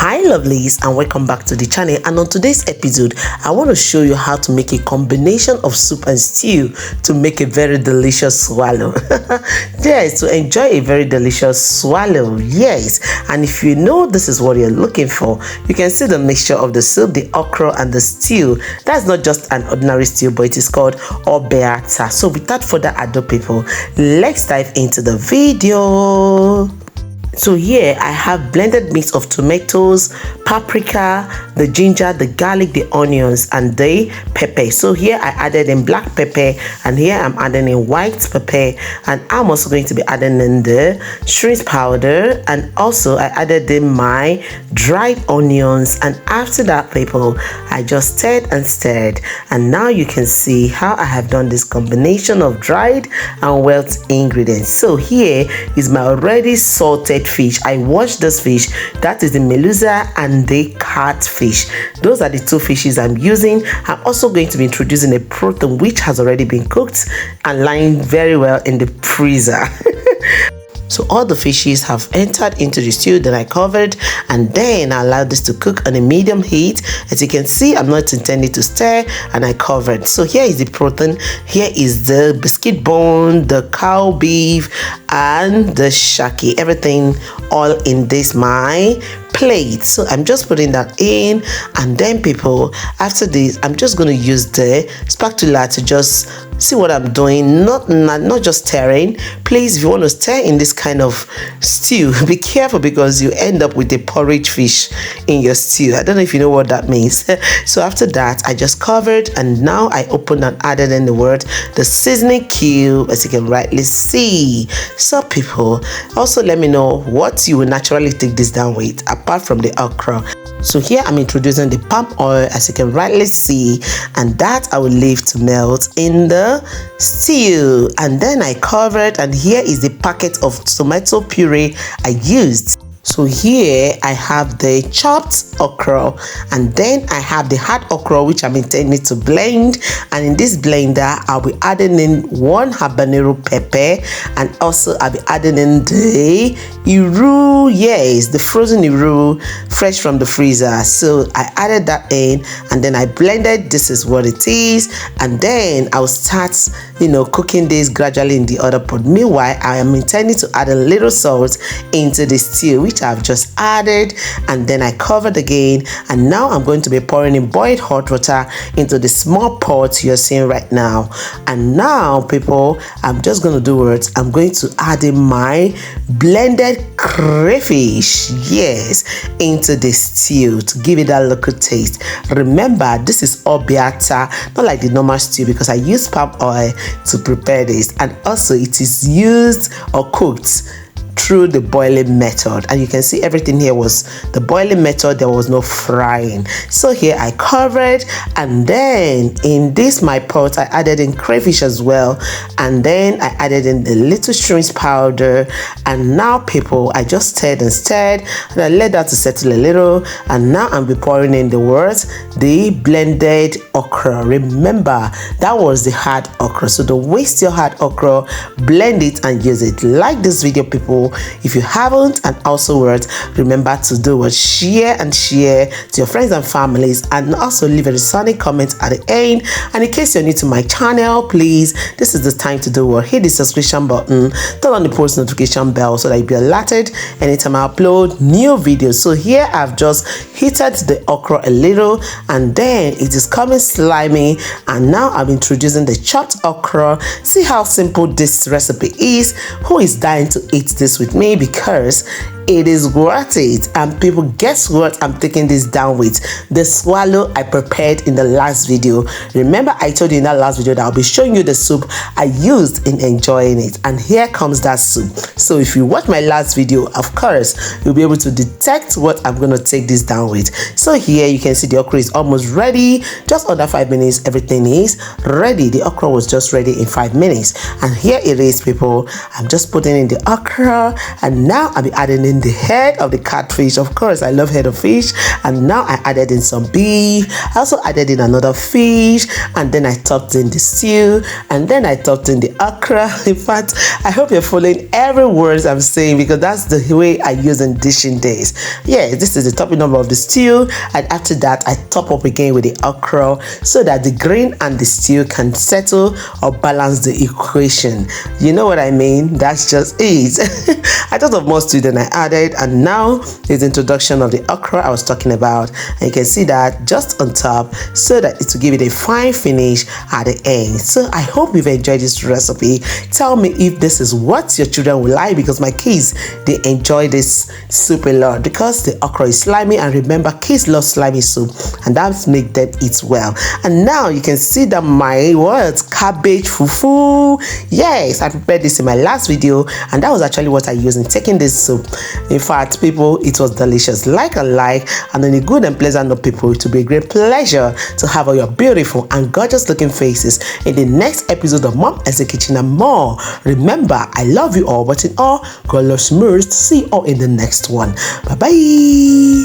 Hi lovelies, and welcome back to the channel. And on today's episode I want to show you how to make a combination of soup and stew to make a very delicious swallow. Yes, to enjoy a very delicious swallow. Yes, and if you know this is what you're looking for, you can see the mixture of the soup, the okra and the stew. That's not just an ordinary stew, but it is called obeata. So without further ado people, let's dive into the video. So here I have blended mix of tomatoes, paprika, the ginger, the garlic, the onions and the pepper. So here I added in black pepper, and here I'm adding in white pepper, and I'm also going to be adding in the shrimp powder, and also I added in my dried onions. And after that people, I just stirred and stirred, and now you can see how I have done this combination of dried and wet ingredients. So here is my already salted fish. I washed this fish. That is the melusa and the catfish. Those are the two fishes I'm using. I'm also going to be introducing a protein which has already been cooked and lying very well in the freezer. So all the fishes have entered into the stew that I covered, and then I allowed this to cook on a medium heat. As you can see, I'm not intending to stir, and I covered. So here is the protein. Here is the biscuit bone, the cow beef and the shaki, everything all in this my plate. So I'm just putting that in, and then people, after this I'm just going to use the spatula to just see what I'm doing, not just stirring. Please, if you want to stir in this kind of stew, be careful because you end up with a porridge fish in your stew. I don't know if you know what that means. So after that I just covered, and now I opened and added in the seasoning cube, as you can rightly see. So people, also let me know what you will naturally take this down with apart from the okra. So here I'm introducing the palm oil, as you can rightly see, and that I will leave to melt in the stew. And then I covered, and here is the packet of tomato puree I used. So here I have the chopped okra, and then I have the hard okra which I'm intending to blend, and in this blender I'll be adding in 1 habanero pepper, and also I'll be adding in the iru, yes, the frozen iru fresh from the freezer. So I added that in, and then I blended. This is what it is, and then I'll start cooking this gradually in the other pot. Meanwhile, I am intending to add a little salt into the stew which I've just added, and then I covered again, and now I'm going to be pouring in boiled hot water into the small pot you're seeing right now. And now people, I'm just going to do what I'm going to add in my blended crayfish, yes, into the stew to give it that local taste. Remember, this is obeata, not like the normal stew, because I use palm oil to prepare this, and also it is used or cooked through the boiling method, and you can see everything here was the boiling method. There was no frying. So here I covered, and then in this my pot I added in crayfish as well, and then I added in the little shrimp powder. And now people, I just stirred and stirred, and I let that to settle a little, and now I'm be pouring in the blended okra. Remember, that was the hard okra, so don't waste your hard okra, blend it and use it. Like this video people if you haven't, and also remember to do what, share to your friends and families, and also leave a sunny comment at the end. And in case you're new to my channel, please, this is the time to do what, hit the subscription button, turn on the post notification bell so that you'll be alerted anytime I upload new videos. So here I've just heated the okra a little, and then it is coming slimy, and now I'm introducing the chopped okra. See how simple this recipe is. Who is dying to eat this with me? Because it is worth it. And people, guess what I'm taking this down with? The swallow I prepared in the last video. Remember, I told you in that last video that I'll be showing you the soup I used in enjoying it, and here comes that soup. So if you watch my last video, of course you'll be able to detect what I'm going to take this down with. So here you can see the okra is almost ready. Just under 5 minutes everything is ready. The okra was just ready in 5 minutes, and here it is people. I'm just putting in the okra, and now I'll be adding in in the head of the catfish. Of course, I love head of fish. And now I added in some beef. I also added in another fish, and then I topped in the stew, and then I topped in the okra. In fact, I hope you're following every word I'm saying, because that's the way I use in dishing days. Yeah, this is the topping number of the stew, and after that I top up again with the okra so that the grain and the stew can settle or balance the equation. You know what I mean? That's just it. I thought of more stew than I added, and now is the introduction of the okra I was talking about, and you can see that just on top so that it will give it a fine finish at the end. So I hope you've enjoyed this recipe. Tell me if this is what your children will like, because my kids, they enjoy this soup a lot because the okra is slimy, and remember, kids love slimy soup, and that makes them eat well. And now you can see that my cabbage fufu. Yes, I prepared this in my last video, and that was actually what I used in taking this soup. In fact, people, it was delicious. Like and like, and on a good and pleasant note, people, it will be a great pleasure to have all your beautiful and gorgeous looking faces in the next episode of Mom Essy Kitchen and more. Remember, I love you all, but in all, God loves most. See you all in the next one. Bye bye.